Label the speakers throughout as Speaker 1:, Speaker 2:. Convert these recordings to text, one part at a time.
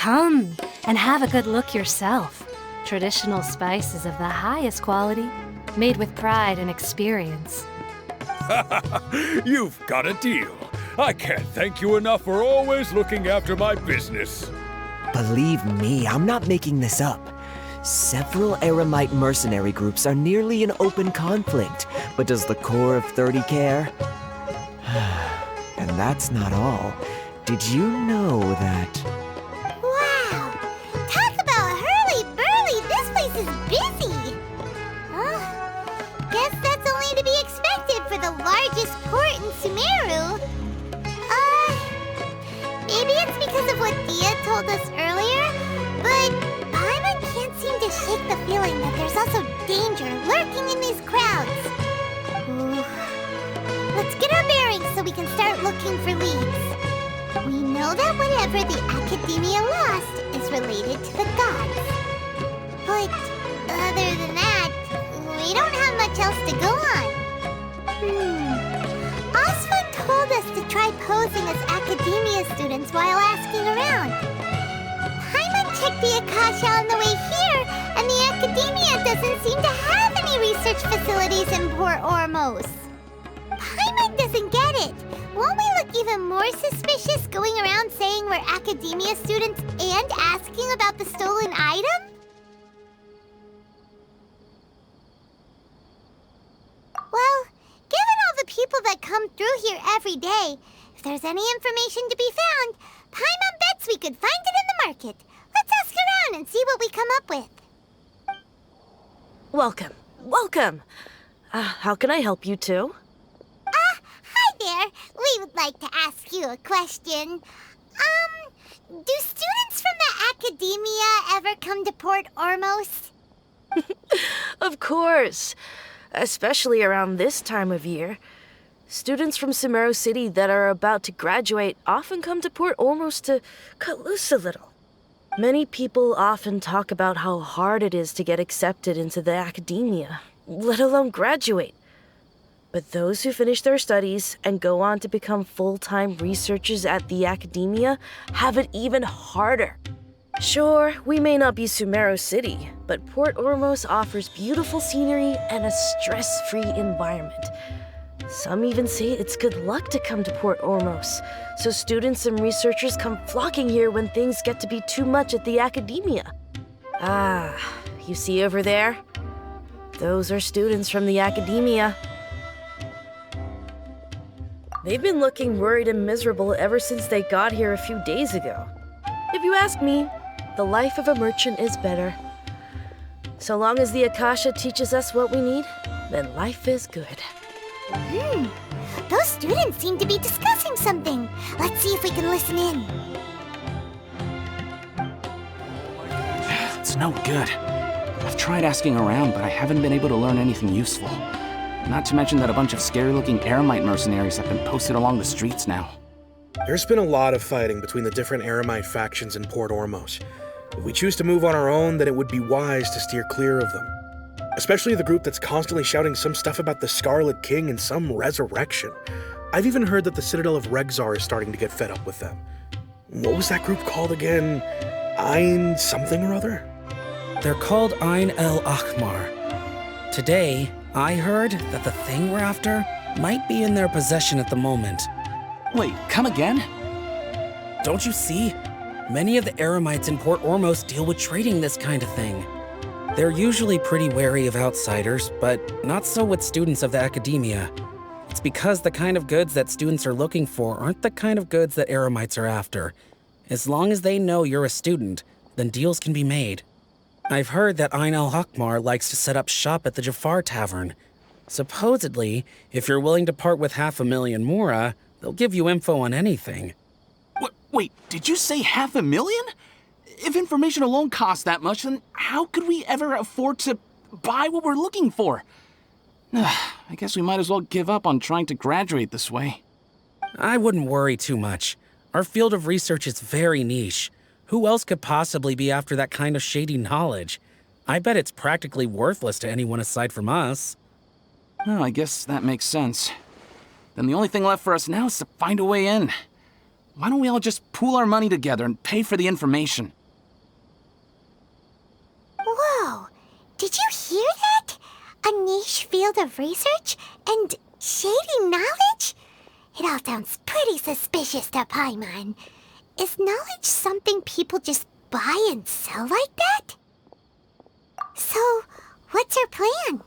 Speaker 1: Come and have a good look yourself. Traditional spices of the highest quality, made with pride and experience.
Speaker 2: You've got a deal. I can't thank you enough for always looking after my business.
Speaker 3: Believe me, I'm not making this up. Several Eremite mercenary groups are nearly in open conflict, but does the core of 30 care? And that's not all. Did you know that...
Speaker 4: Wow! Talk about hurly-burly! This place is busy! Guess that's only to be expected for the largest port in Sumeru. Maybe it's because of what Dia told us earlier, but Paimon can't seem to shake the feeling that there's also danger lurking in these crowds. Ooh. Let's get our bearings so we can start looking for leads. We know that whatever the Academia lost is related to the gods. But other than that, we don't have much else to go on. Osfun told us to try posing as Academia students while asking around. Paimon checked the Akasha on the way here, and the Academia doesn't seem to have any research facilities in Port Ormos. Paimon doesn't get it. Won't we look even more suspicious going around saying we're Academia students and asking about the stolen item? Well, given all the people that come through here every day, if there's any information to be found, Paimon bets we could find it in the market. Let's ask around and see what we come up with.
Speaker 5: Welcome. Welcome. How can I help you too?
Speaker 4: Hi there. We would like to ask you a question. Do students from the Academia ever come to Port Ormos?
Speaker 5: Of course. Especially around this time of year. Students from Sumeru City that are about to graduate often come to Port Ormos to cut loose a little. Many people often talk about how hard it is to get accepted into the Academia, let alone graduate. But those who finish their studies and go on to become full-time researchers at the Academia have it even harder. Sure, we may not be Sumeru City, but Port Ormos offers beautiful scenery and a stress-free environment. Some even say it's good luck to come to Port Ormos, so students and researchers come flocking here when things get to be too much at the Academia. You see over there? Those are students from the Academia. They've been looking worried and miserable ever since they got here a few days ago. If you ask me, the life of a merchant is better. So long as the Akasha teaches us what we need, then life is good.
Speaker 4: Those students seem to be discussing something. Let's see if we can listen in.
Speaker 6: It's no good. I've tried asking around, but I haven't been able to learn anything useful. Not to mention that a bunch of scary-looking Eremite mercenaries have been posted along the streets now.
Speaker 7: There's been a lot of fighting between the different Eremite factions in Port Ormos. If we choose to move on our own, then it would be wise to steer clear of them. Especially the group that's constantly shouting some stuff about the Scarlet King and some resurrection. I've even heard that the Citadel of Regzar is starting to get fed up with them. What was that group called again? Ein something or other?
Speaker 8: They're called Ein El Akhmar. Today, I heard that the thing we're after might be in their possession at the moment.
Speaker 6: Wait, come again?
Speaker 8: Don't you see? Many of the Eremites in Port Ormos deal with trading this kind of thing. They're usually pretty wary of outsiders, but not so with students of the Academia. It's because the kind of goods that students are looking for aren't the kind of goods that Eremites are after. As long as they know you're a student, then deals can be made. I've heard that Ein El Hakmar likes to set up shop at the Jafar Tavern. Supposedly, if you're willing to part with 500,000 Mora, they'll give you info on anything.
Speaker 6: Wait, did you say 500,000? If information alone costs that much, then how could we ever afford to buy what we're looking for? I guess we might as well give up on trying to graduate this way.
Speaker 8: I wouldn't worry too much. Our field of research is very niche. Who else could possibly be after that kind of shady knowledge? I bet it's practically worthless to anyone aside from us.
Speaker 6: Oh, I guess that makes sense. Then the only thing left for us now is to find a way in. Why don't we all just pool our money together and pay for the information?
Speaker 4: Whoa! Did you hear that? A niche field of research and shady knowledge? It all sounds pretty suspicious to Paimon. Is knowledge something people just buy and sell like that? So, what's her plan?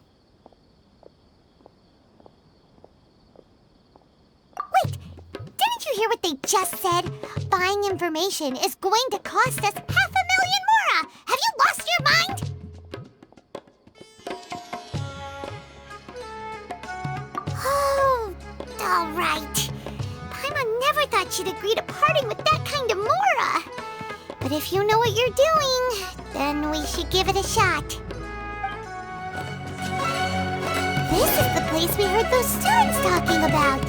Speaker 4: Wait, didn't you hear what they just said? Buying information is going to cost us 500,000 mora! Have you lost your mind? Oh, all right. Paimon never thought she'd agree to parting with that kind of mora. But if you know what you're doing, then we should give it a shot. This is the place we heard those students talking about.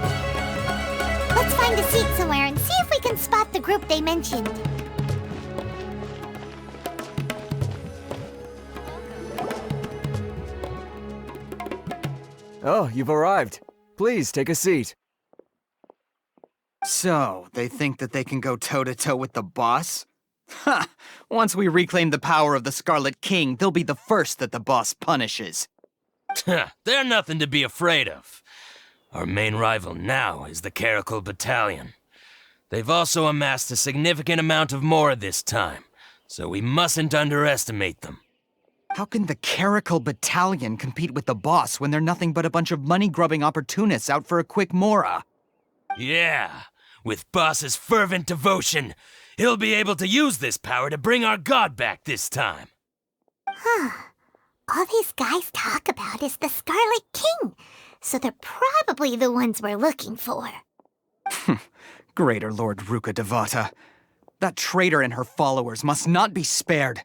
Speaker 4: Let's find a seat somewhere and see if we can spot the group they mentioned.
Speaker 3: Oh, you've arrived. Please, take a seat.
Speaker 9: So, they think that they can go toe-to-toe with the boss? Ha! Once we reclaim the power of the Scarlet King, they'll be the first that the boss punishes.
Speaker 10: They're nothing to be afraid of. Our main rival now is the Caracal Battalion. They've also amassed a significant amount of mora this time, so we mustn't underestimate them.
Speaker 9: How can the Caracal Battalion compete with the boss when they're nothing but a bunch of money-grubbing opportunists out for a quick mora?
Speaker 10: Yeah, with boss's fervent devotion, he'll be able to use this power to bring our god back this time.
Speaker 4: Huh. All these guys talk about is the Scarlet King, so they're probably the ones we're looking for.
Speaker 9: Greater Lord Ruka Devata. That traitor and her followers must not be spared.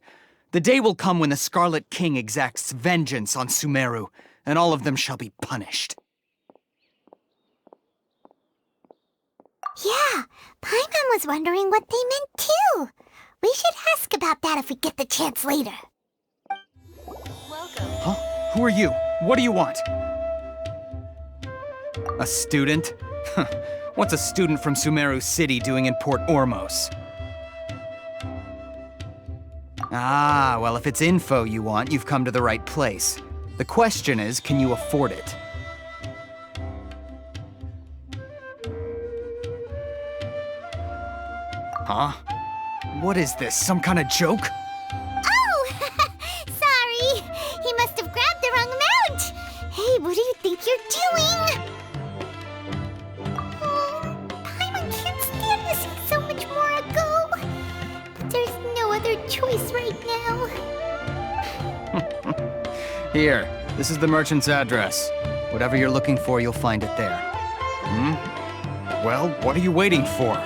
Speaker 9: The day will come when the Scarlet King exacts vengeance on Sumeru, and all of them shall be punished.
Speaker 4: Yeah, Paimon was wondering what they meant too. We should ask about that if we get the chance later.
Speaker 9: Huh? Who are you? What do you want? A student? What's a student from Sumeru City doing in Port Ormos? Ah, well, if it's info you want, you've come to the right place. The question is, can you afford it? Huh? What is this, some kind of joke?
Speaker 4: Oh! Sorry! He must have grabbed the wrong amount! Hey, what do you think you're doing? Oh, Paimon can't stand to see so much more go. But there's no other choice right now.
Speaker 9: Here, this is the merchant's address. Whatever you're looking for, you'll find it there. Well, what are you waiting for?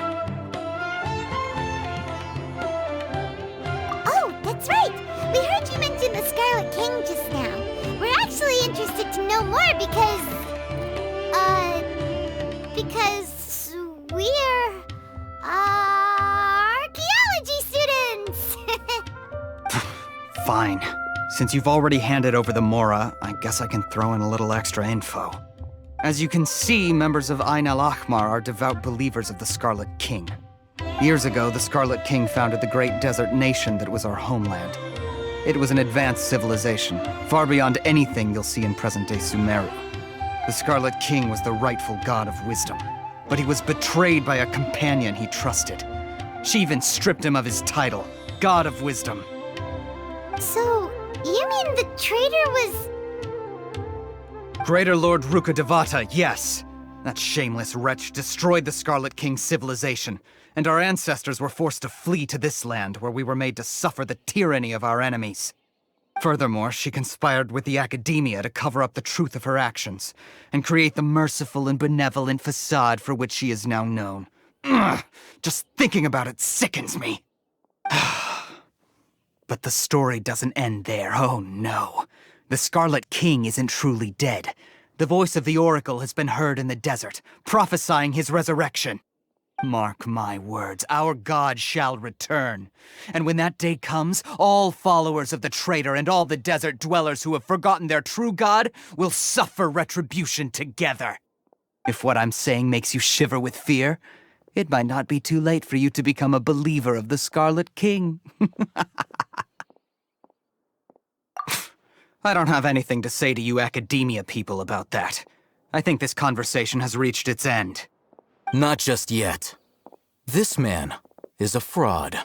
Speaker 4: Oh, that's right! We heard you mention the Scarlet King just now. We're actually interested to know more because we're, archaeology students!
Speaker 9: Fine. Since you've already handed over the Mora, I guess I can throw in a little extra info. As you can see, members of Ain al-Ahmar are devout believers of the Scarlet King. Years ago, the Scarlet King founded the great desert nation that was our homeland. It was an advanced civilization, far beyond anything you'll see in present-day Sumeru. The Scarlet King was the rightful god of wisdom, but he was betrayed by a companion he trusted. She even stripped him of his title, God of Wisdom.
Speaker 4: So, you mean the traitor was...
Speaker 9: Greater Lord Ruka Devata, yes. That shameless wretch destroyed the Scarlet King's civilization, and our ancestors were forced to flee to this land where we were made to suffer the tyranny of our enemies. Furthermore, she conspired with the Academia to cover up the truth of her actions, and create the merciful and benevolent facade for which she is now known. Ugh, just thinking about it sickens me. But the story doesn't end there, oh no. The Scarlet King isn't truly dead. The voice of the Oracle has been heard in the desert, prophesying his resurrection. Mark my words, our god shall return. And when that day comes, all followers of the traitor and all the desert dwellers who have forgotten their true god will suffer retribution together. If what I'm saying makes you shiver with fear, it might not be too late for you to become a believer of the Scarlet King. I don't have anything to say to you academia people about that. I think this conversation has reached its end.
Speaker 11: Not just yet. This man is a fraud.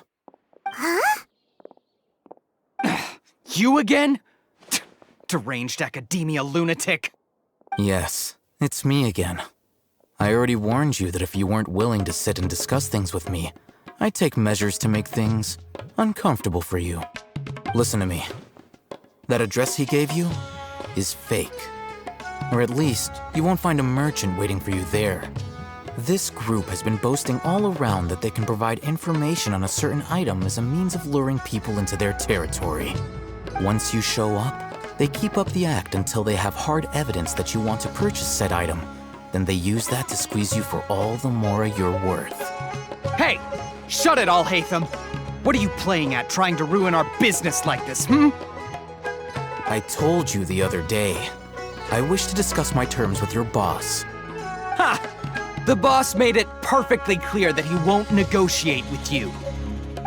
Speaker 4: Huh?
Speaker 9: You again? Deranged academia lunatic.
Speaker 11: Yes, it's me again. I already warned you that if you weren't willing to sit and discuss things with me, I'd take measures to make things uncomfortable for you. Listen to me. That address he gave you is fake. Or at least, you won't find a merchant waiting for you there. This group has been boasting all around that they can provide information on a certain item as a means of luring people into their territory. Once you show up, they keep up the act until they have hard evidence that you want to purchase said item. Then they use that to squeeze you for all the more you're worth.
Speaker 9: Hey! Shut it all, Hatham! What are you playing at, trying to ruin our business like this,
Speaker 11: I told you the other day. I wish to discuss my terms with your boss.
Speaker 9: Ha! The boss made it perfectly clear that he won't negotiate with you.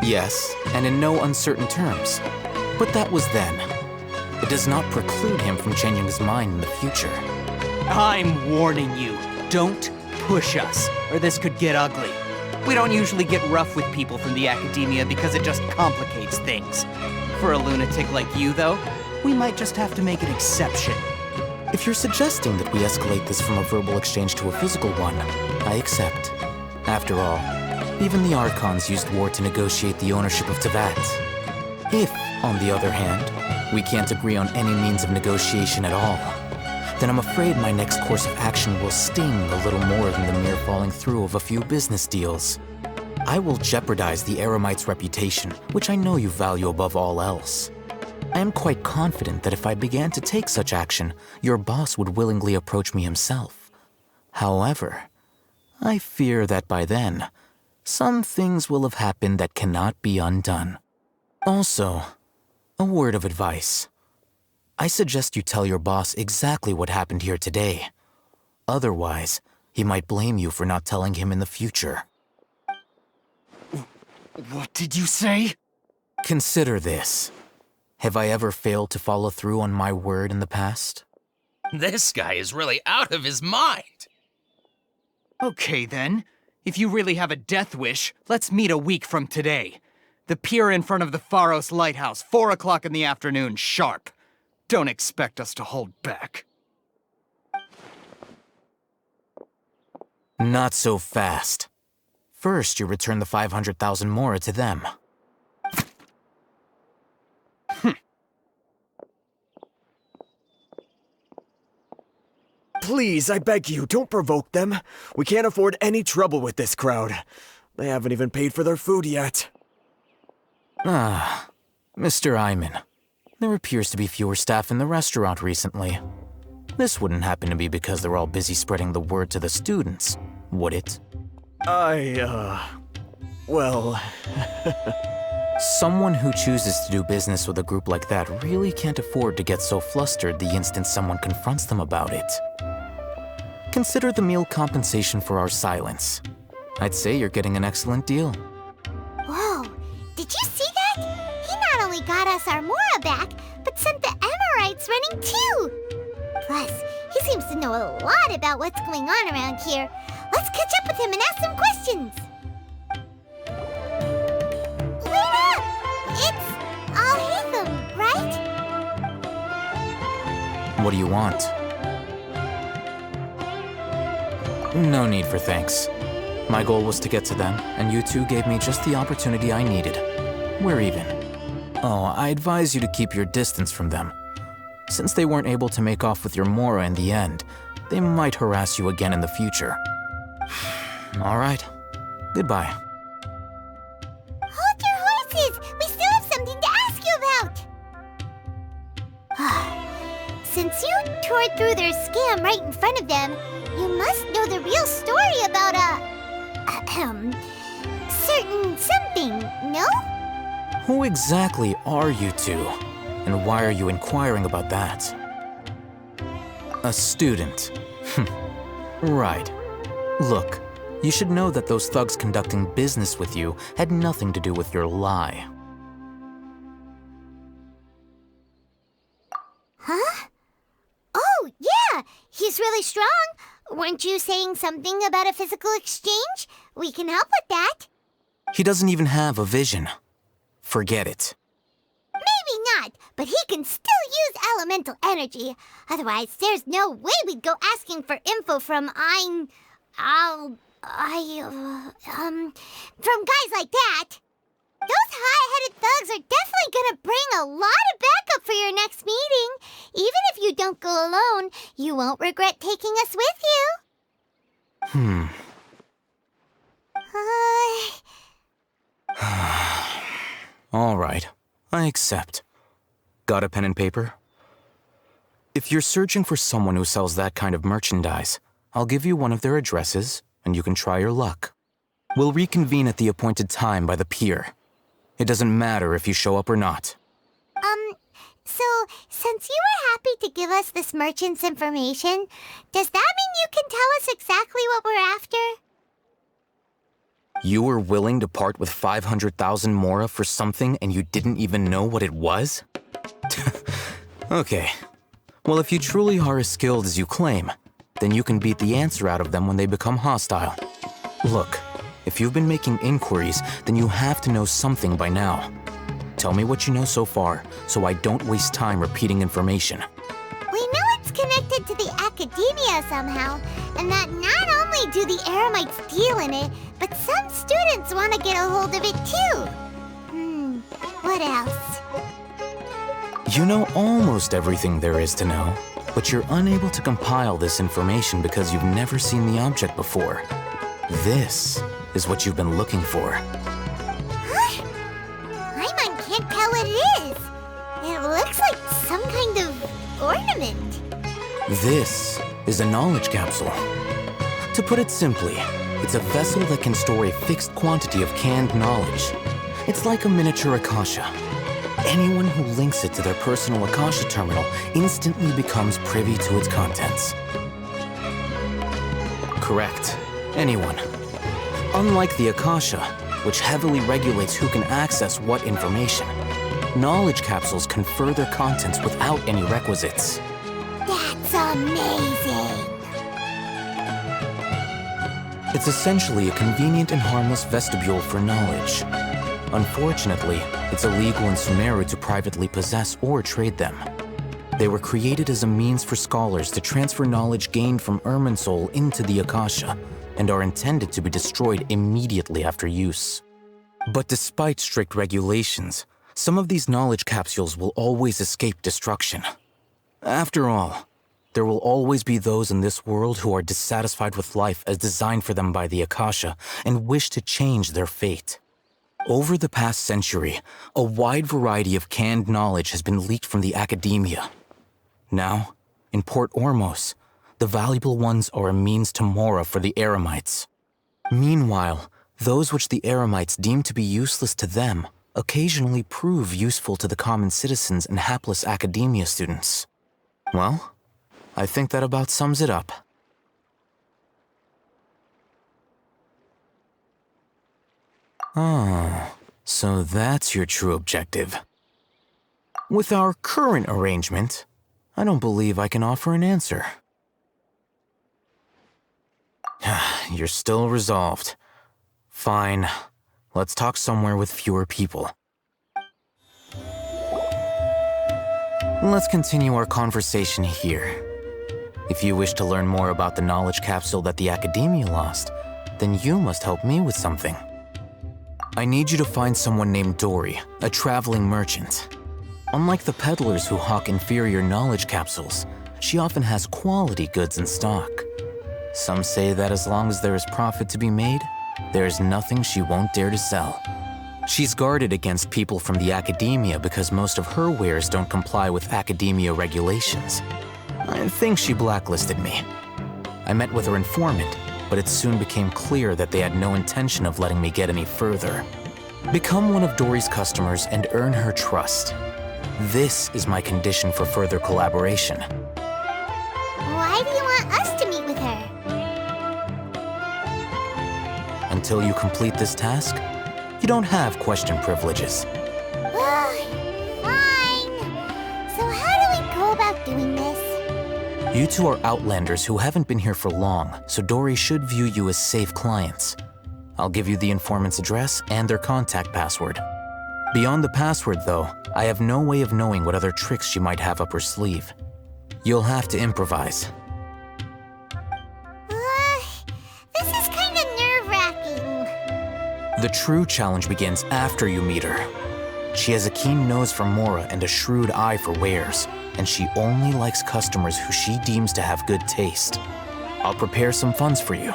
Speaker 11: Yes, and in no uncertain terms. But that was then. It does not preclude him from changing his mind in the future.
Speaker 9: I'm warning you, don't push us, or this could get ugly. We don't usually get rough with people from the academia because it just complicates things. For a lunatic like you, though, we might just have to make an exception.
Speaker 11: If you're suggesting that we escalate this from a verbal exchange to a physical one, I accept. After all, even the Archons used war to negotiate the ownership of Teyvat. If, on the other hand, we can't agree on any means of negotiation at all, then I'm afraid my next course of action will sting a little more than the mere falling through of a few business deals. I will jeopardize the Eremite's reputation, which I know you value above all else. I am quite confident that if I began to take such action, your boss would willingly approach me himself. However, I fear that by then, some things will have happened that cannot be undone. Also, a word of advice. I suggest you tell your boss exactly what happened here today. Otherwise, he might blame you for not telling him in the future.
Speaker 9: What did you say?
Speaker 11: Consider this. Have I ever failed to follow through on my word in the past?
Speaker 10: This guy is really out of his mind.
Speaker 9: Okay then. If you really have a death wish, let's meet a week from today. The pier in front of the Pharos Lighthouse, 4 o'clock in the afternoon, sharp. Don't expect us to hold back.
Speaker 11: Not so fast. First, you return the 500,000 mora to them.
Speaker 3: Please, I beg you, don't provoke them. We can't afford any trouble with this crowd. They haven't even paid for their food yet.
Speaker 11: Ah, Mr. Iman. There appears to be fewer staff in the restaurant recently. This wouldn't happen to be because they're all busy spreading the word to the students, would it?
Speaker 3: Well...
Speaker 11: Someone who chooses to do business with a group like that really can't afford to get so flustered the instant someone confronts them about it. Consider the meal compensation for our silence. I'd say you're getting an excellent deal.
Speaker 4: Whoa, did you see that? He not only got us our Mora back, but sent the Amorites running too! Plus, he seems to know a lot about what's going on around here. Let's catch up with him and ask some questions! Wait up! It's Al-Hatham, right?
Speaker 11: What do you want? No need for thanks. My goal was to get to them, and you two gave me just the opportunity I needed. We're even. Oh, I advise you to keep your distance from them. Since they weren't able to make off with your Mora in the end, they might harass you again in the future. All right. Goodbye.
Speaker 4: Hold your horses! We still have something to ask you about! Since you tore through their scam right in front of them, you must know the real story about certain something, no?
Speaker 11: Who exactly are you two? And why are you inquiring about that? A student. Right. Look, You should know that those thugs conducting business with you had nothing to do with your lie.
Speaker 4: Huh? Oh, yeah! He's really strong! Weren't you saying something about a physical exchange? We can help with that.
Speaker 11: He doesn't even have a vision. Forget it.
Speaker 4: Maybe not, but he can still use elemental energy. Otherwise, there's no way we'd go asking for info from from guys like that. Those high-headed thugs are definitely gonna bring a lot of backup for your next meeting. Even if you don't go alone, you won't regret taking us with you.
Speaker 11: All right, I accept. Got a pen and paper? If you're searching for someone who sells that kind of merchandise, I'll give you one of their addresses, and you can try your luck. We'll reconvene at the appointed time by the pier. It doesn't matter if you show up or not.
Speaker 4: So, since you were happy to give us this merchant's information, does that mean you can tell us exactly what we're after?
Speaker 11: You were willing to part with 500,000 mora for something and you didn't even know what it was? Okay. Well, if you truly are as skilled as you claim, then you can beat the answer out of them when they become hostile. Look, if you've been making inquiries, then you have to know something by now. Tell me what you know so far, so I don't waste time repeating information.
Speaker 4: We know it's connected to the academia somehow, and that not only do the Eremites deal in it, but some students want to get a hold of it too. What else?
Speaker 11: You know almost everything there is to know, but you're unable to compile this information because you've never seen the object before. This is what you've been looking for.
Speaker 4: Huh? Paimon can't tell what it is. It looks like some kind of ornament.
Speaker 11: This is a knowledge capsule. To put it simply, it's a vessel that can store a fixed quantity of canned knowledge. It's like a miniature Akasha. Anyone who links it to their personal Akasha terminal instantly becomes privy to its contents. Correct. Anyone. Unlike the Akasha, which heavily regulates who can access what information, knowledge capsules confer their contents without any requisites.
Speaker 4: That's amazing!
Speaker 11: It's essentially a convenient and harmless vestibule for knowledge. Unfortunately, it's illegal in Sumeru to privately possess or trade them. They were created as a means for scholars to transfer knowledge gained from Irminsul into the Akasha, and are intended to be destroyed immediately after use. But despite strict regulations, some of these knowledge capsules will always escape destruction. After all, there will always be those in this world who are dissatisfied with life as designed for them by the Akasha and wish to change their fate. Over the past century, a wide variety of canned knowledge has been leaked from the academia. Now, in Port Ormos, the valuable ones are a means to mora for the Eremites. Meanwhile, those which the Eremites deem to be useless to them occasionally prove useful to the common citizens and hapless academia students. Well, I think that about sums it up. Oh, so that's your true objective. With our current arrangement, I don't believe I can offer an answer. You're still resolved. Fine. Let's talk somewhere with fewer people. Let's continue our conversation here. If you wish to learn more about the knowledge capsule that the Academia lost, then you must help me with something. I need you to find someone named Dory, a traveling merchant. Unlike the peddlers who hawk inferior knowledge capsules, she often has quality goods in stock. Some say that as long as there is profit to be made, there is nothing she won't dare to sell. She's guarded against people from the academia because most of her wares don't comply with academia regulations. I think she blacklisted me. I met with her informant, but it soon became clear that they had no intention of letting me get any further. Become one of Dory's customers and earn her trust. This is my condition for further collaboration.
Speaker 4: Why do you want us to meet with her?
Speaker 11: until you complete this task, you don't have question privileges.
Speaker 4: Fine. So how do we go about doing this?
Speaker 11: You two are outlanders who haven't been here for long, so Dory should view you as safe clients. I'll give you the informant's address and their contact password. Beyond the password, though, I have no way of knowing what other tricks she might have up her sleeve. You'll have to improvise.
Speaker 4: This is kind of nerve-wracking.
Speaker 11: The true challenge begins after you meet her. She has a keen nose for Mora and a shrewd eye for wares, and she only likes customers who she deems to have good taste. I'll prepare some funds for you.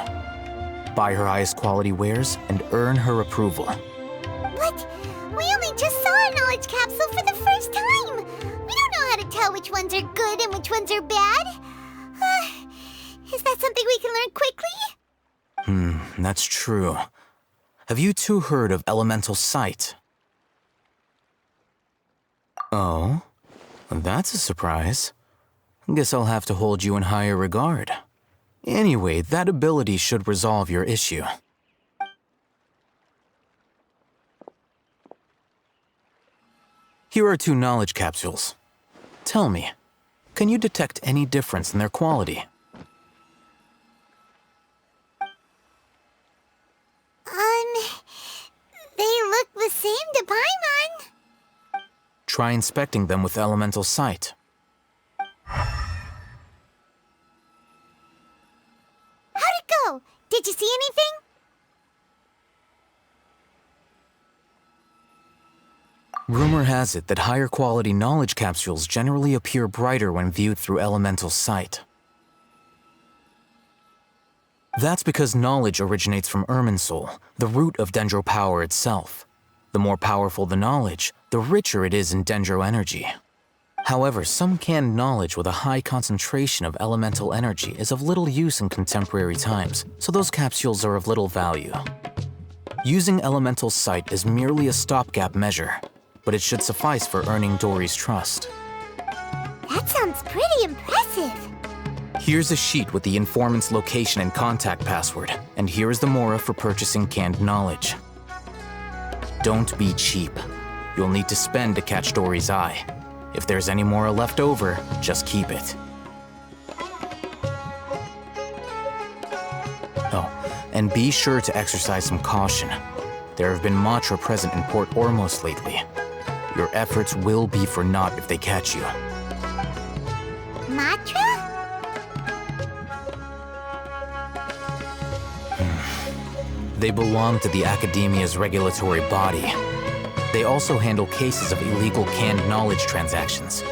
Speaker 11: Buy her highest quality wares and earn her approval.
Speaker 4: But we only just saw a knowledge capsule for the first time. We don't know how to tell which ones are good and which ones are bad. Is that something we can learn quickly?
Speaker 11: That's true. Have you two heard of elemental sight? Oh, that's a surprise. Guess I'll have to hold you in higher regard. Anyway, that ability should resolve your issue. Here are 2 knowledge capsules. Tell me, can you detect any difference in their quality?
Speaker 4: They look the same to Paimon.
Speaker 11: Try inspecting them with elemental sight.
Speaker 4: How'd it go? Did you see anything?
Speaker 11: Rumor has it that higher quality knowledge capsules generally appear brighter when viewed through elemental sight. That's because knowledge originates from Irminsul, the root of Dendro power itself. The more powerful the knowledge, the richer it is in Dendro energy. However, some canned knowledge with a high concentration of elemental energy is of little use in contemporary times, so those capsules are of little value. Using elemental sight is merely a stopgap measure, but it should suffice for earning Dory's trust.
Speaker 4: That sounds pretty impressive.
Speaker 11: Here's a sheet with the informant's location and contact password, and here is the Mora for purchasing canned knowledge. Don't be cheap. You'll need to spend to catch Dory's eye. If there's any Mora left over, just keep it. Oh, and be sure to exercise some caution. There have been Matra present in Port Ormos lately. Your efforts will be for naught if they catch you.
Speaker 4: Matra?
Speaker 11: They belong to the Academia's regulatory body. They also handle cases of illegal canned knowledge transactions.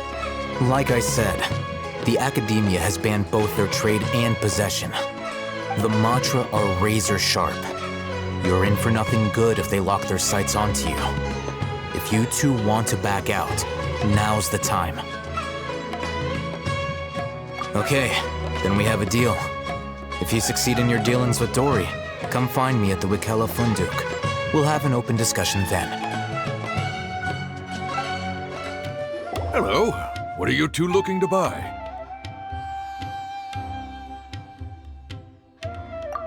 Speaker 11: Like I said, the Academia has banned both their trade and possession. The Matra are razor sharp. You're in for nothing good if they lock their sights onto you. If you two want to back out, now's the time. Okay, then we have a deal. If you succeed in your dealings with Dory, come find me at the Wikela Funduk. We'll have an open discussion then.
Speaker 2: Hello. What are you two looking to buy?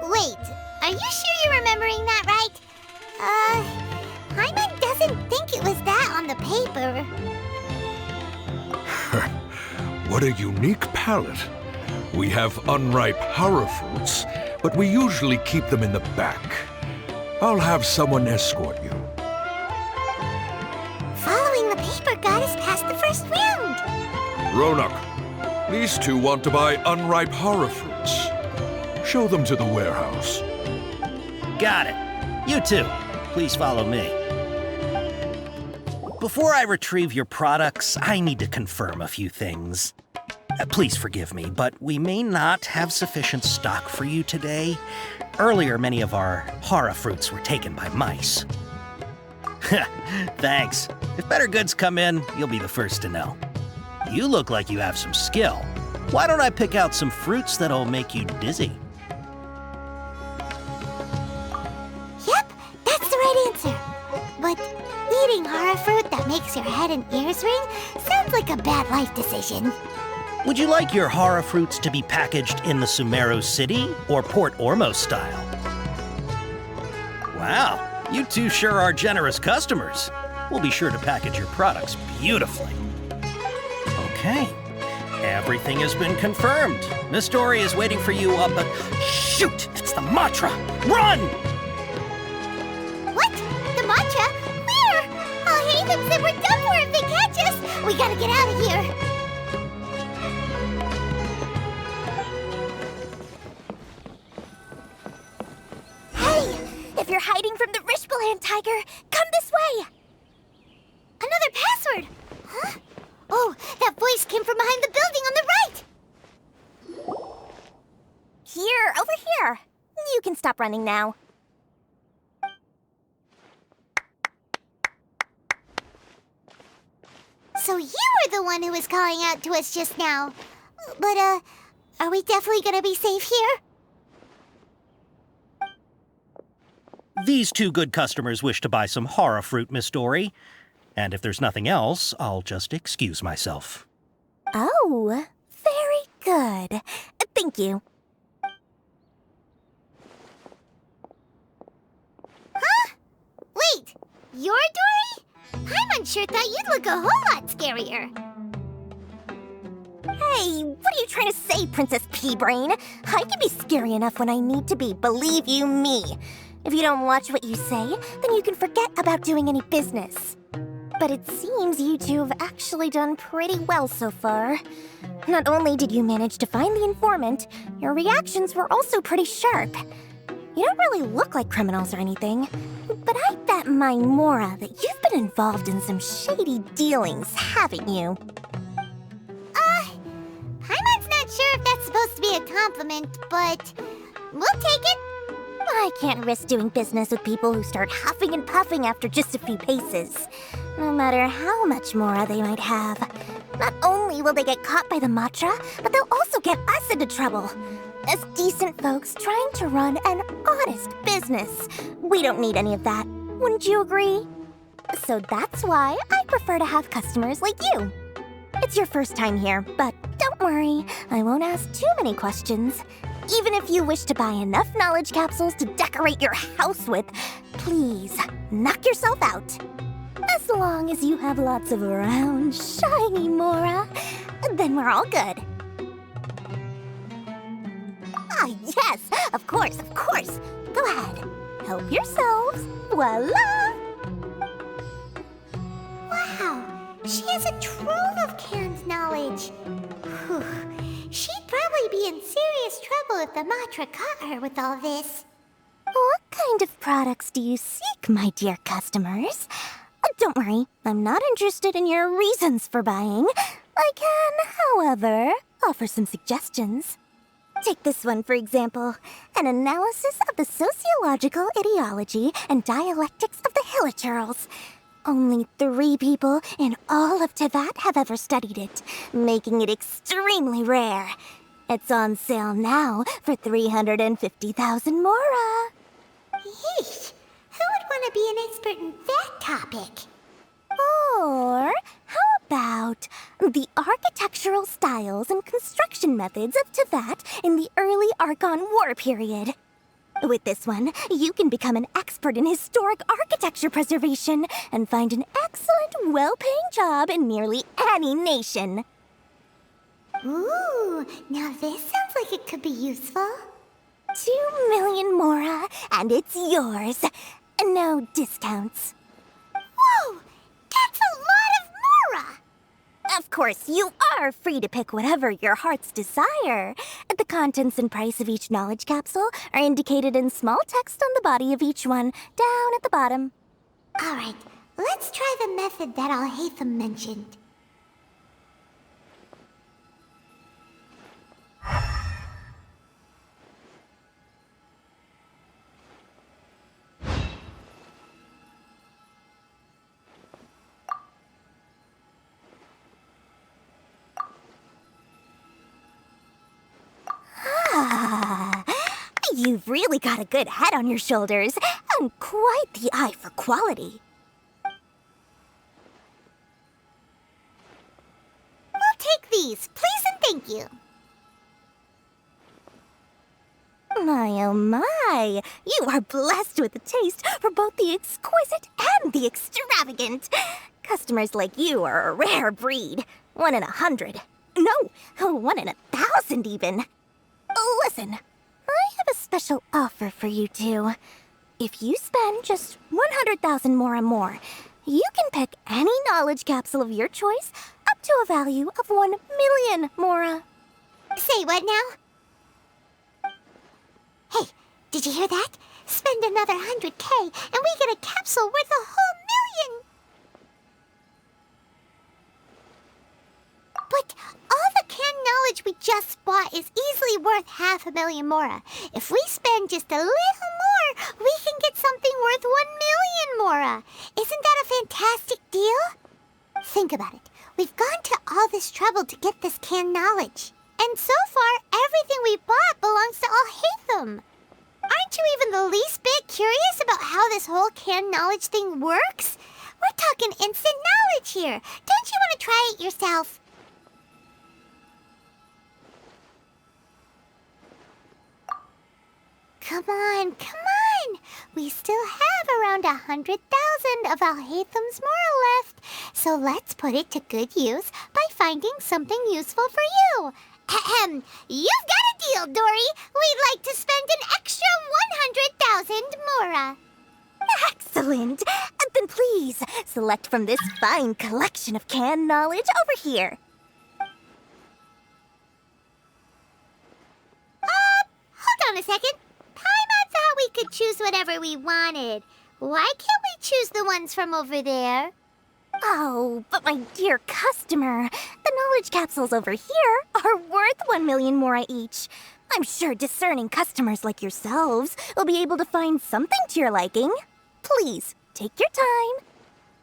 Speaker 4: Wait, are you sure you're remembering that right? Paimon doesn't think it was that on the paper.
Speaker 2: What a unique palette. We have unripe horror fruits, but we usually keep them in the back. I'll have someone escort you.
Speaker 4: Following the paper got us past the first round.
Speaker 2: Ronak, these two want to buy unripe horror fruits. Show them to the warehouse.
Speaker 12: Got it. You too. Please follow me. Before I retrieve your products, I need to confirm a few things. Please forgive me, but we may not have sufficient stock for you today. Earlier, many of our hara fruits were taken by mice. Thanks. If better goods come in, you'll be the first to know. You look like you have some skill. Why don't I pick out some fruits that'll make you dizzy?
Speaker 4: Yep, that's the right answer. But eating hara fruit that makes your head and ears ring sounds like a bad life decision.
Speaker 12: Would you like your hara fruits to be packaged in the Sumeru City or Port Ormos style? Wow, you two sure are generous customers. We'll be sure to package your products beautifully. Okay, everything has been confirmed. Miss Dory is waiting for you up a... Shoot! It's the Matra! Run!
Speaker 4: What? The matcha? Where? Oh, Hatham said we're done for if they catch us. We gotta get out of here. Hey! If you're hiding from the Rishbaland tiger, come this way. Another password! Huh? Oh, that voice came from behind the building on the right! Here, over here. You can stop running now. So you were the one who was calling out to us just now. But, are we definitely gonna be safe here?
Speaker 12: These two good customers wish to buy some horror fruit, Miss Dory. And if there's nothing else, I'll just excuse myself.
Speaker 4: Oh, very good. Thank you. Huh? Wait, you're Dory? Paimon thought you'd look a whole lot scarier. Hey, what are you trying to say, Princess Pea-Brain? I can be scary enough when I need to be, believe you me. If you don't watch what you say, then you can forget about doing any business. But it seems you two have actually done pretty well so far. Not only did you manage to find the informant, your reactions were also pretty sharp. You don't really look like criminals or anything, but I bet my Mora that you've been involved in some shady dealings, haven't you? Paimon's not sure if that's supposed to be a compliment, but we'll take it. I can't risk doing business with people who start huffing and puffing after just a few paces, no matter how much Mora they might have. Not only will they get caught by the Matra, but they'll also get us into trouble. As decent folks trying to run an honest business, we don't need any of that. Wouldn't you agree? So that's why I prefer to have customers like you. It's your first time here, but don't worry, I won't ask too many questions. Even if you wish to buy enough knowledge capsules to decorate your house with, please knock yourself out. As long as you have lots of round, shiny Mora, then we're all good. Ah, yes, of course, of course. Go ahead, help yourselves. Voila! Wow, she has a trove of canned knowledge. Whew. She'd probably be in serious trouble if the Matra caught her with all this. What kind of products do you seek, my dear customers? Don't worry, I'm not interested in your reasons for buying. I can, however, offer some suggestions. Take this one, for example. An analysis of the sociological ideology and dialectics of the Hilichurls. Only 3 people in all of Teyvat have ever studied it, making it extremely rare. It's on sale now for 350,000 Mora. Yeesh, who would want to be an expert in that topic? Or how about the architectural styles and construction methods of Teyvat in the early Archon War period? With this one, you can become an expert in historic architecture preservation and find an excellent, well-paying job in nearly any nation. Ooh, now this sounds like it could be useful. 2 million Mora, and it's yours. No discounts. Whoa, that's a lot of Mora! Of course, you are free to pick whatever your heart's desire. The contents and price of each knowledge capsule are indicated in small text on the body of each one, down at the bottom. All right, let's try the method that Al-Haytham mentioned. You've really got a good head on your shoulders, and quite the eye for quality. We'll take these, please and thank you.
Speaker 13: My, oh my! You are blessed with a taste for both the exquisite and the extravagant. Customers like you are a rare breed. 1 in 100. No, 1 in 1,000 even. Listen, I have a special offer for you two. If you spend just 100,000 more, you can pick any knowledge capsule of your choice up to a value of 1 million mora.
Speaker 4: Say what now? Hey, did you hear that? Spend another 100K and we get a capsule worth a whole million! But all the canned knowledge we just bought is easily worth 500,000 mora. If we spend just a little more, we can get something worth 1 million mora. Isn't that a fantastic deal? Think about it. We've gone to all this trouble to get this canned knowledge. And so far, everything we bought belongs to Alhaitham. Aren't you even the least bit curious about how this whole canned knowledge thing works? We're talking instant knowledge here. Don't you want to try it yourself? Come on. We still have around 100,000 of Alhaitham's mora left. So let's put it to good use by finding something useful for you. Ahem. You've got a deal, Dory. We'd like to spend an extra 100,000 mora.
Speaker 13: Excellent! Then please, select from this fine collection of canned knowledge over here.
Speaker 4: Hold on a second. Paimon thought we could choose whatever we wanted. Why can't we choose the ones from over there?
Speaker 13: Oh, but my dear customer, the knowledge capsules over here are worth 1 million mora each. I'm sure discerning customers like yourselves will be able to find something to your liking. Please, take your time.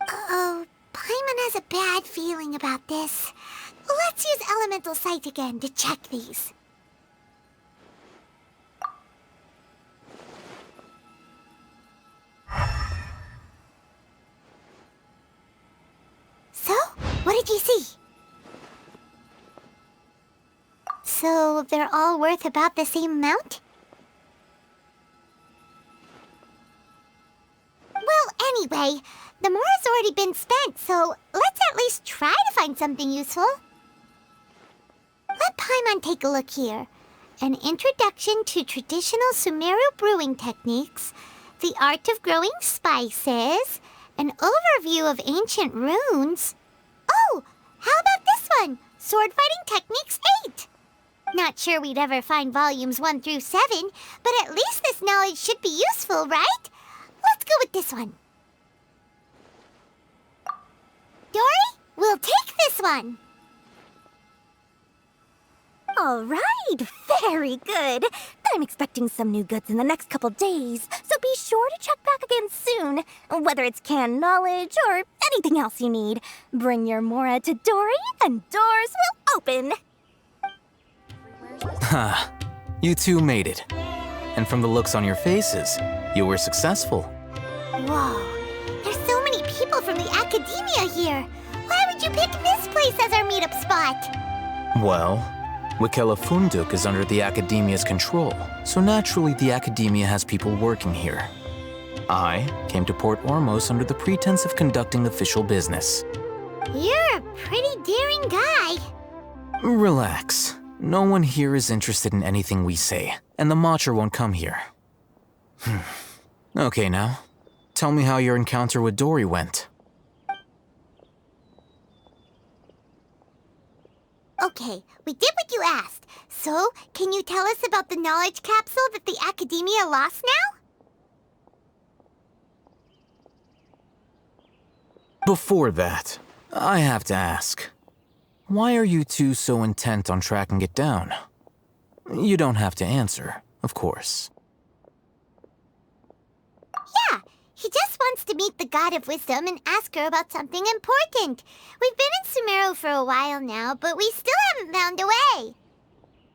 Speaker 4: Uh-oh, Paimon has a bad feeling about this. Let's use Elemental Sight again to check these. So, what did you see? So, they're all worth about the same amount? Well, anyway, the mora's already been spent, so let's at least try to find something useful. Let Paimon take a look here. An introduction to traditional Sumeru brewing techniques, the art of growing spices, an overview of ancient runes. Oh, how about this one? Sword Fighting Techniques 8. Not sure we'd ever find volumes 1 through 7, but at least this knowledge should be useful, right? Let's go with this one. Dory, we'll take this one.
Speaker 13: All right, very good. I'm expecting some new goods in the next couple days, so be sure to check back again soon. Whether it's canned knowledge or anything else you need, bring your mora to Dory and doors will open.
Speaker 11: Ha, you two made it. And from the looks on your faces, you were successful.
Speaker 4: Whoa, there's so many people from the academia here. Why would you pick this place as our meetup spot?
Speaker 11: Well, Wikela Funduk is under the Academia's control, so naturally the Academia has people working here. I came to Port Ormos under the pretense of conducting official business.
Speaker 4: You're a pretty daring guy.
Speaker 11: Relax. No one here is interested in anything we say, and the Matcher won't come here. Okay now, tell me how your encounter with Dory went.
Speaker 4: Okay, we did what you asked. So, can you tell us about the knowledge capsule that the Academia lost now?
Speaker 11: Before that, I have to ask, why are you two so intent on tracking it down? You don't have to answer, of course.
Speaker 4: Yeah, he just wants to meet the God of Wisdom and ask her about something important. We've been in Sumeru for a while now, but we still haven't found a way.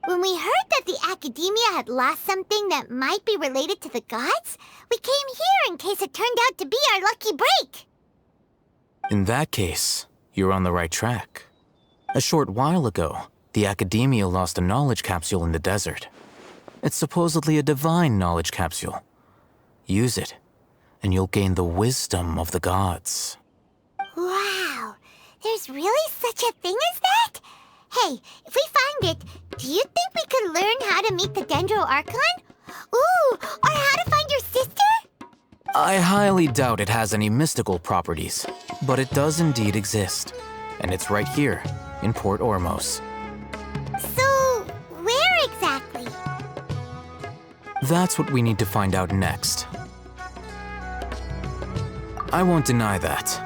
Speaker 4: When we heard that the Academia had lost something that might be related to the gods, we came here in case it turned out to be our lucky break.
Speaker 11: In that case, you're on the right track. A short while ago, the Academia lost a knowledge capsule in the desert. It's supposedly a divine knowledge capsule. Use it, and you'll gain the wisdom of the gods.
Speaker 4: Wow, there's really such a thing as that? Hey, if we find it, do you think we could learn how to meet the Dendro Archon? Ooh, or how to find your sister?
Speaker 11: I highly doubt it has any mystical properties, but it does indeed exist. And it's right here, in Port Ormos.
Speaker 4: So, where exactly?
Speaker 11: That's what we need to find out next. I won't deny that.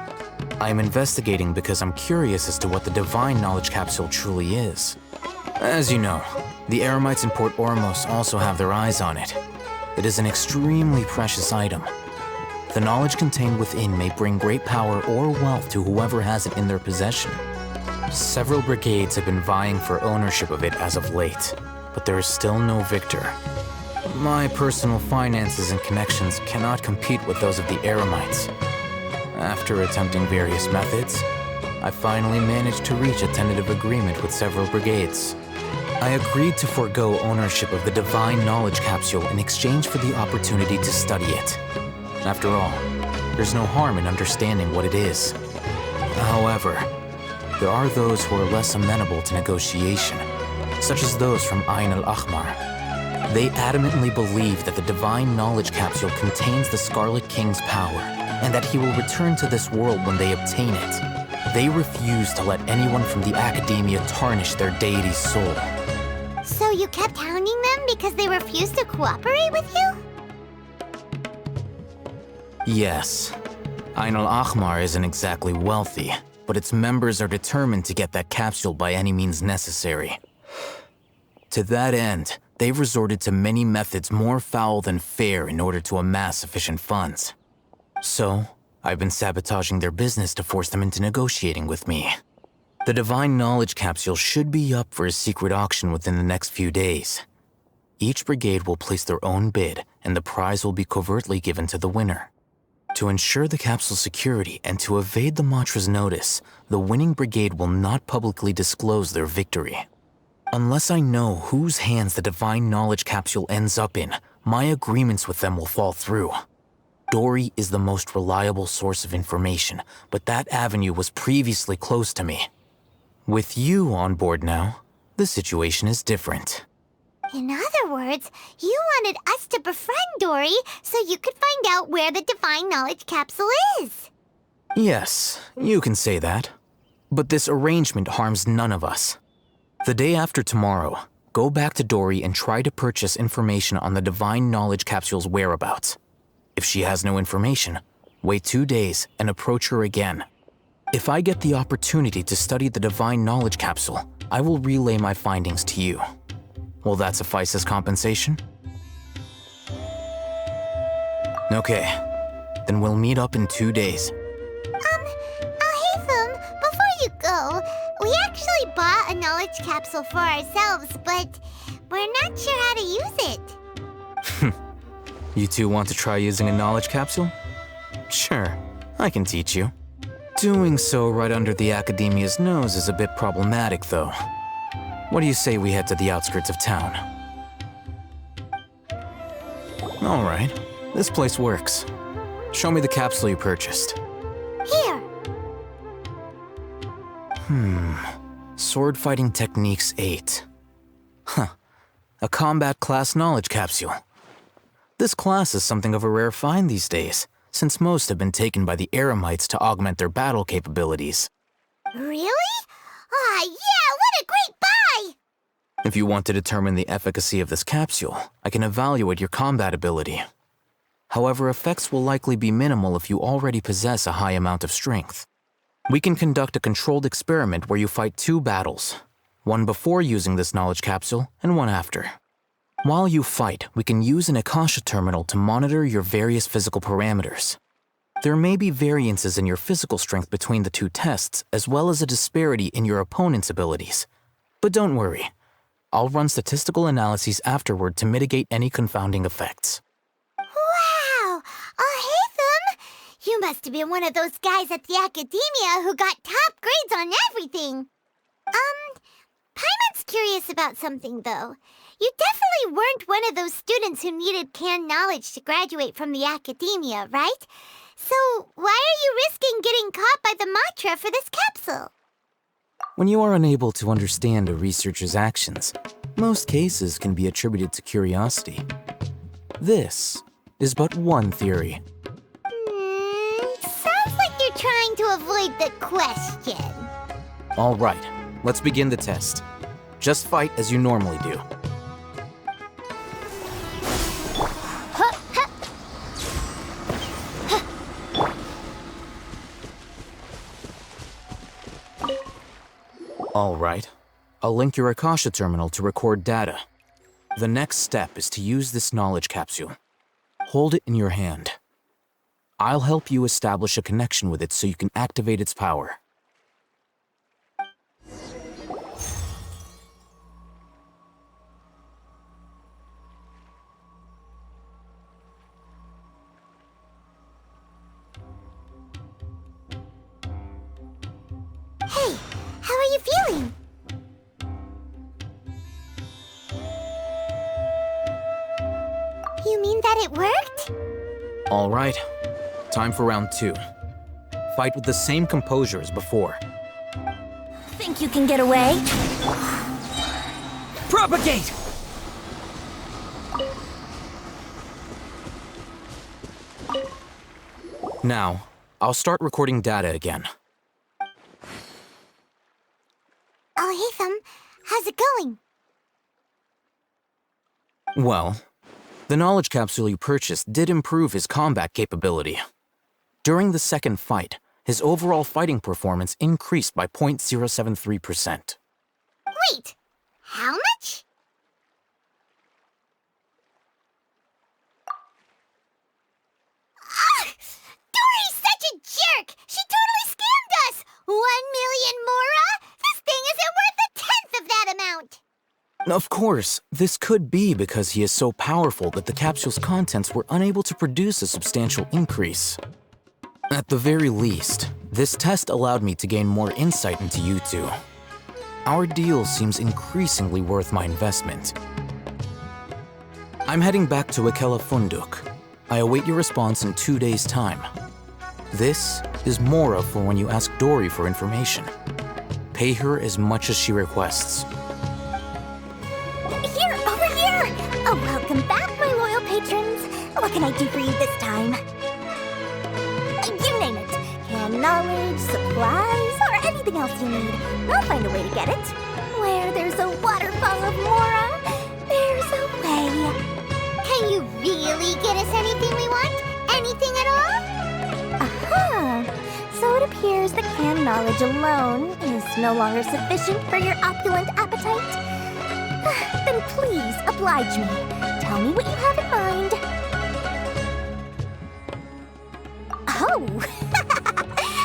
Speaker 11: I am investigating because I'm curious as to what the divine knowledge capsule truly is. As you know, the Eremites in Port Ormos also have their eyes on it. It is an extremely precious item. The knowledge contained within may bring great power or wealth to whoever has it in their possession. Several brigades have been vying for ownership of it as of late, but there is still no victor. My personal finances and connections cannot compete with those of the Eremites. After attempting various methods, I finally managed to reach a tentative agreement with several brigades. I agreed to forego ownership of the divine knowledge capsule in exchange for the opportunity to study it. After all, there's no harm in understanding what it is. However, there are those who are less amenable to negotiation, such as those from Ain al-Ahmar. They adamantly believe that the divine knowledge capsule contains the Scarlet King's power, and that he will return to this world when they obtain it. They refuse to let anyone from the Academia tarnish their deity's soul.
Speaker 4: So you kept hounding them because they refused to cooperate with you?
Speaker 11: Yes. Ain al-Ahmar isn't exactly wealthy, but its members are determined to get that capsule by any means necessary. To that end, they've resorted to many methods more foul than fair in order to amass sufficient funds. So, I've been sabotaging their business to force them into negotiating with me. The divine knowledge capsule should be up for a secret auction within the next few days. Each brigade will place their own bid, and the prize will be covertly given to the winner. To ensure the capsule's security and to evade the mantra's notice, the winning brigade will not publicly disclose their victory. Unless I know whose hands the divine knowledge capsule ends up in, my agreements with them will fall through. Dory is the most reliable source of information, but that avenue was previously closed to me. With you on board now, the situation is different.
Speaker 4: In other words, you wanted us to befriend Dory so you could find out where the divine knowledge capsule is.
Speaker 11: Yes, you can say that. But this arrangement harms none of us. The day after tomorrow, go back to Dory and try to purchase information on the divine knowledge capsule's whereabouts. If she has no information, wait 2 days and approach her again. If I get the opportunity to study the divine knowledge capsule, I will relay my findings to you. Will that suffice as compensation? Okay, then we'll meet up in 2 days.
Speaker 4: Alhaitham, before you go, we actually bought a knowledge capsule for ourselves, but we're not sure how to use it.
Speaker 11: You two want to try using a knowledge capsule? Sure, I can teach you. Doing so right under the Academia's nose is a bit problematic, though. What do you say we head to the outskirts of town? All right, this place works. Show me the capsule you purchased.
Speaker 4: Here.
Speaker 11: Sword Fighting Techniques 8. Huh, a combat class knowledge capsule. This class is something of a rare find these days, since most have been taken by the Eremites to augment their battle capabilities.
Speaker 4: Really? Ah, yeah, what a great buy!
Speaker 11: If you want to determine the efficacy of this capsule, I can evaluate your combat ability. However, effects will likely be minimal if you already possess a high amount of strength. We can conduct a controlled experiment where you fight 2 battles, one before using this knowledge capsule and one after. While you fight, we can use an Akasha terminal to monitor your various physical parameters. There may be variances in your physical strength between the 2 tests, as well as a disparity in your opponent's abilities. But don't worry, I'll run statistical analyses afterward to mitigate any confounding effects.
Speaker 4: Wow! Alhaitham! You must have been one of those guys at the Academia who got top grades on everything. Paimon's curious about something, though. You definitely probably weren't one of those students who needed canned knowledge to graduate from the academia, right? So why are you risking getting caught by the mantra for this capsule?
Speaker 11: When you are unable to understand a researcher's actions, most cases can be attributed to curiosity. This is but one theory.
Speaker 4: Sounds like you're trying to avoid the question.
Speaker 11: All right, let's begin the test. Just fight as you normally do. All right. I'll link your Akasha terminal to record data. The next step is to use this knowledge capsule. Hold it in your hand. I'll help you establish a connection with it so you can activate its power.
Speaker 4: Hey, how are you feeling? You mean that it worked?
Speaker 11: All right. Time for round 2. Fight with the same composure as before.
Speaker 13: Think you can get away?
Speaker 3: Propagate!
Speaker 11: Now, I'll start recording data again.
Speaker 4: Oh, Hatham, how's it going?
Speaker 11: Well, the knowledge capsule you purchased did improve his combat capability. During the second fight, his overall fighting performance increased by 0.073%.
Speaker 4: Wait, how much? Dory's such a jerk! She totally scammed us! 1 million Mora? This thing isn't worth a tenth of that amount!
Speaker 11: Of course, this could be because he is so powerful that the capsule's contents were unable to produce a substantial increase. At the very least, this test allowed me to gain more insight into you two. Our deal seems increasingly worth my investment. I'm heading back to Akela Funduk. I await your response in 2 days' time. This is Mora for when you ask Dory for information. Pay her as much as she requests.
Speaker 13: Here, over here! Oh, welcome back, my loyal patrons. What can I do for you this time? You name it. Canned knowledge, supplies, or anything else you need. I'll find a way to get it. Where there's a waterfall of Mora, there's a way.
Speaker 4: Can you really get us anything we want? Anything at all?
Speaker 13: Aha! So it appears that canned knowledge alone is no longer sufficient for your opulent appetite? Then please, oblige me. Tell me what you have in mind. Oh!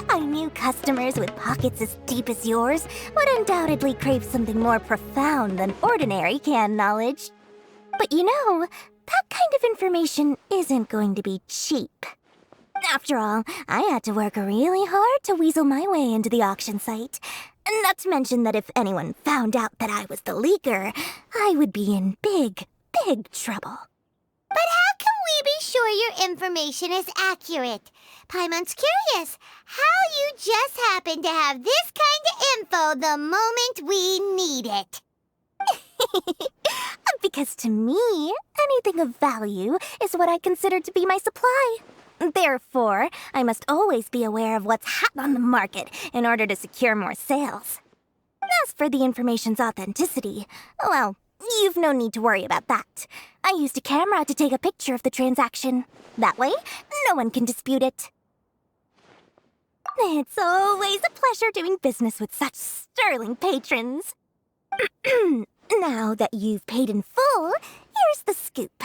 Speaker 13: I knew customers with pockets as deep as yours would undoubtedly crave something more profound than ordinary canned knowledge. But you know, that kind of information isn't going to be cheap. After all, I had to work really hard to weasel my way into the auction site. Not to mention that if anyone found out that I was the leaker, I would be in big, big trouble.
Speaker 4: But how can we be sure your information is accurate? Paimon's curious how you just happen to have this kind of info the moment we need it.
Speaker 13: Because to me, anything of value is what I consider to be my supply. Therefore, I must always be aware of what's hot on the market in order to secure more sales. As for the information's authenticity, well, you've no need to worry about that. I used a camera to take a picture of the transaction. That way, no one can dispute it. It's always a pleasure doing business with such sterling patrons. Now that you've paid in full, here's the scoop.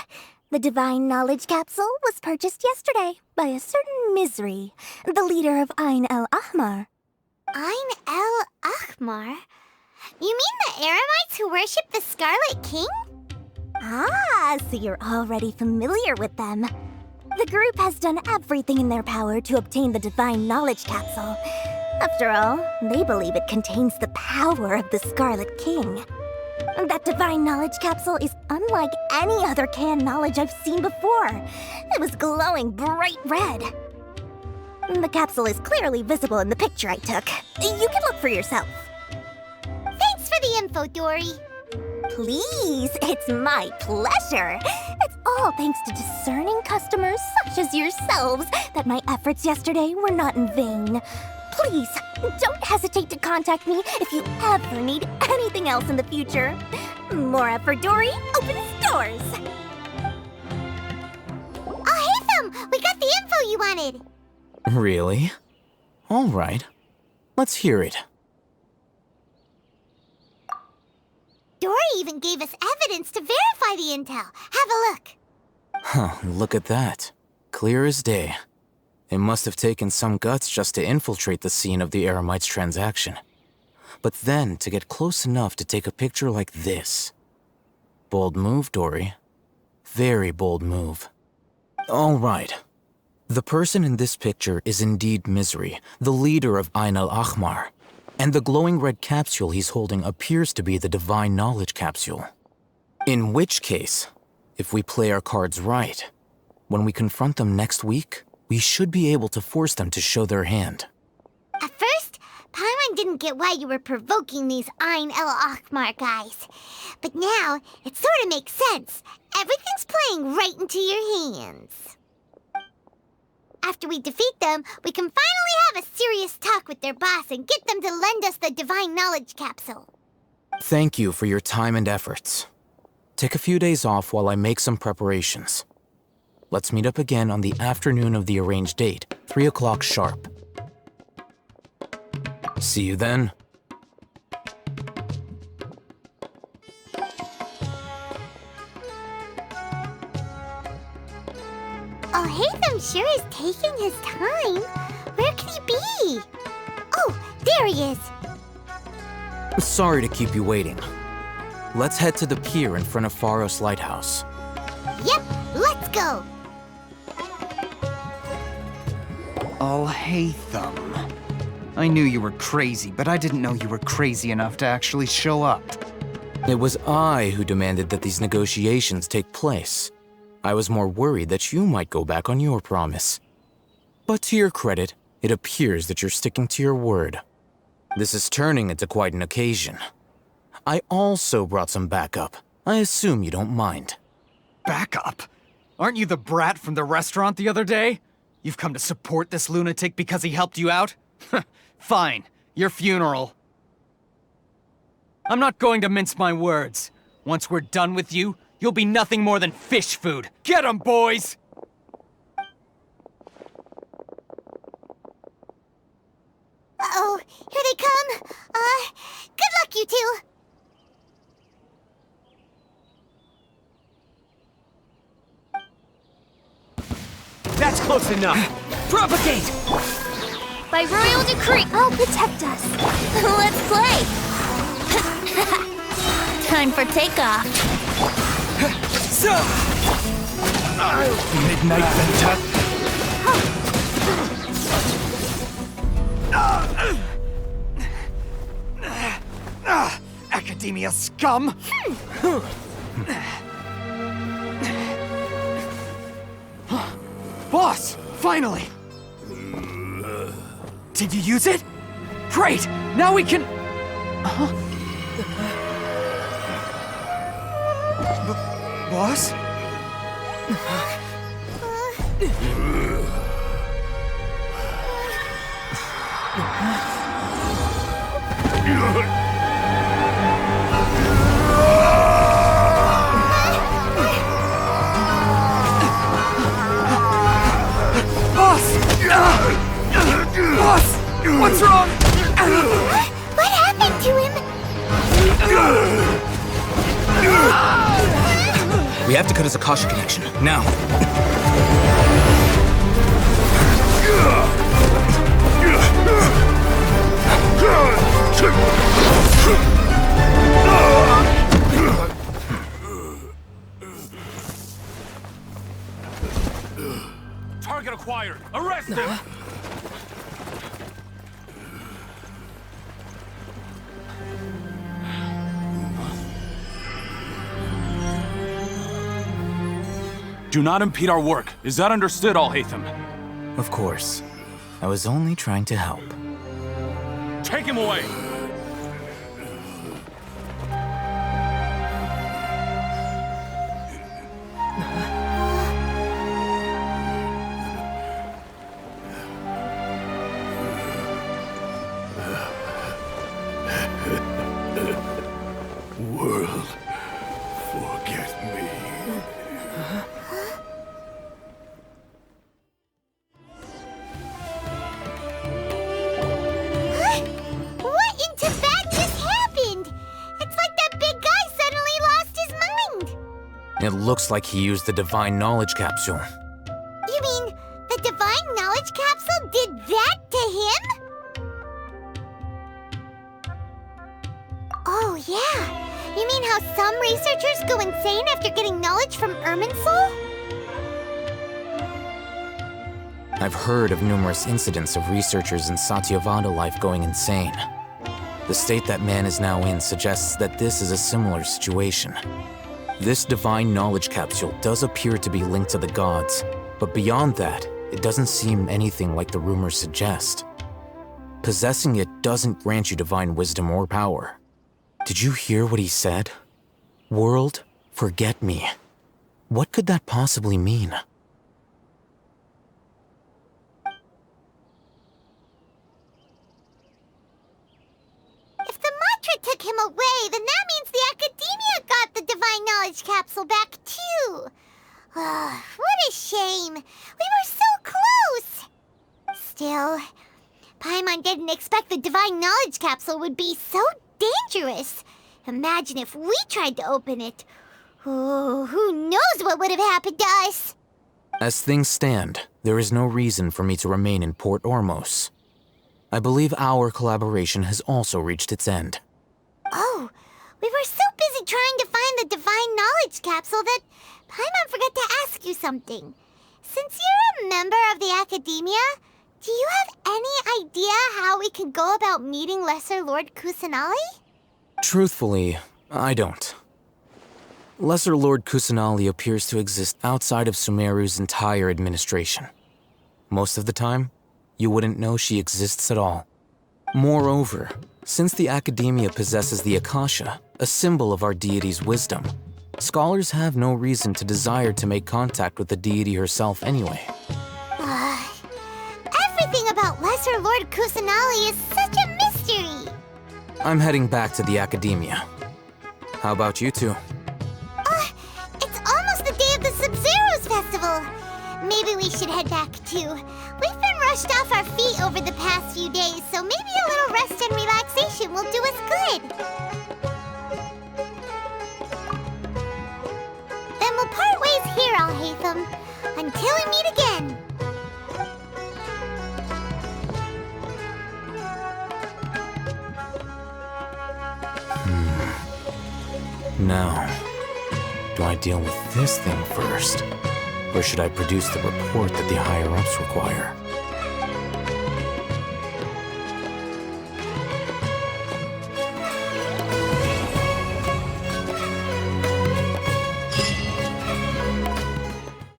Speaker 13: The Divine Knowledge Capsule was purchased yesterday by a certain Misery, the leader of Ain el-Ahmar.
Speaker 4: Ain el-Ahmar? You mean the Eremites who worship the Scarlet King?
Speaker 13: Ah, so you're already familiar with them. The group has done everything in their power to obtain the Divine Knowledge Capsule. After all, they believe it contains the power of the Scarlet King. That divine knowledge capsule is unlike any other canned knowledge I've seen before. It was glowing bright red. The capsule is clearly visible in the picture I took. You can look for yourself.
Speaker 4: Thanks for the info, Dory.
Speaker 13: Please, it's my pleasure. It's all thanks to discerning customers such as yourselves that my efforts yesterday were not in vain. Please, don't hesitate to contact me if you ever need anything else in the future. Mora for Dory opens doors.
Speaker 4: Oh, hey, Thumb! We got the info you wanted.
Speaker 11: Really? All right. Let's hear it.
Speaker 4: Dory even gave us evidence to verify the intel. Have a look.
Speaker 11: Huh, look at that. Clear as day. It must have taken some guts just to infiltrate the scene of the Eremites transaction. But then to get close enough to take a picture like this. Bold move, Dory. Very bold move. All right. The person in this picture is indeed Misery, the leader of Ain al-Ahmar. And the glowing red capsule he's holding appears to be the Divine Knowledge Capsule. In which case, if we play our cards right, when we confront them next week, we should be able to force them to show their hand.
Speaker 4: At first, Paimon didn't get why you were provoking these Ain el-Ahmar guys. But now, it sort of makes sense. Everything's playing right into your hands. After we defeat them, we can finally have a serious talk with their boss and get them to lend us the Divine Knowledge Capsule.
Speaker 11: Thank you for your time and efforts. Take a few days off while I make some preparations. Let's meet up again on the afternoon of the arranged date, 3 o'clock sharp. See you then.
Speaker 4: Oh, Hatham sure is taking his time. Where could he be? Oh, there he is.
Speaker 11: Sorry to keep you waiting. Let's head to the pier in front of Pharos Lighthouse.
Speaker 4: Yep, let's go.
Speaker 9: Alhaitham. I knew you were crazy, but I didn't know you were crazy enough to actually show up.
Speaker 11: It was I who demanded that these negotiations take place. I was more worried that you might go back on your promise. But to your credit, it appears that you're sticking to your word. This is turning into quite an occasion. I also brought some backup. I assume you don't mind.
Speaker 9: Backup? Aren't you the brat from the restaurant the other day? You've come to support this lunatic because he helped you out? Fine, your funeral. I'm not going to mince my words. Once we're done with you, you'll be nothing more than fish food. Get 'em, boys!
Speaker 4: Uh-oh, here they come. Good luck, you two.
Speaker 3: That's close enough. Propagate!
Speaker 13: By royal decree, I'll protect us. Let's play. Time for takeoff.
Speaker 3: So! Midnight Venta. Academia scum! Boss! Finally! Did you use it? Great! Now we can... Boss? Boss! What's wrong?
Speaker 4: What happened to him?
Speaker 11: We have to cut his Akasha connection, now.
Speaker 2: Target acquired! Arrest him!
Speaker 6: Do not impede our work. Is that understood, Al-Haytham?
Speaker 11: Of course. I was only trying to help.
Speaker 6: Take him away!
Speaker 2: World, forget me.
Speaker 4: What in Tibet just happened? It's like that big guy suddenly lost his mind.
Speaker 11: It looks like he used the Divine Knowledge Capsule.
Speaker 4: You mean the Divine Knowledge Capsule did that to him? Oh, yeah. You mean how some researchers go insane after getting knowledge from Irminsul?
Speaker 11: I've heard of numerous incidents of researchers in Satyavada life going insane. The state that man is now in suggests that this is a similar situation. This Divine Knowledge Capsule does appear to be linked to the gods, but beyond that, it doesn't seem anything like the rumors suggest. Possessing it doesn't grant you divine wisdom or power. Did you hear what he said? World, forget me. What could that possibly mean?
Speaker 4: If the mantra took him away, then that means the Academia got the Divine Knowledge Capsule back too. What a shame. We were so close. Still, Paimon didn't expect the Divine Knowledge Capsule would be so dangerous. Imagine if we tried to open it. Oh, who knows what would have happened to us?
Speaker 11: As things stand, there is no reason for me to remain in Port Ormos. I believe our collaboration has also reached its end.
Speaker 4: Oh, we were so busy trying to find the Divine Knowledge Capsule that Paimon forgot to ask you something. Since you're a member of the Academia, do you have any idea how we can go about meeting Lesser Lord Kusanali?
Speaker 11: Truthfully, I don't. Lesser Lord Kusanali appears to exist outside of Sumeru's entire administration. Most of the time, you wouldn't know she exists at all. Moreover, since the Academia possesses the Akasha, a symbol of our deity's wisdom, scholars have no reason to desire to make contact with the deity herself anyway.
Speaker 4: Everything about Lesser Lord Kusanali is such a mystery.
Speaker 11: I'm heading back to the Academia. How about you two?
Speaker 4: It's almost the day of the Sub-Zeros Festival. Maybe we should head back too. We've been rushed off our feet over the past few days, so maybe a little rest and relaxation will do us good. Then we'll part ways here, Al-Haytham, until we meet again.
Speaker 11: Now, do I deal with this thing first? Or should I produce the report that the higher-ups require?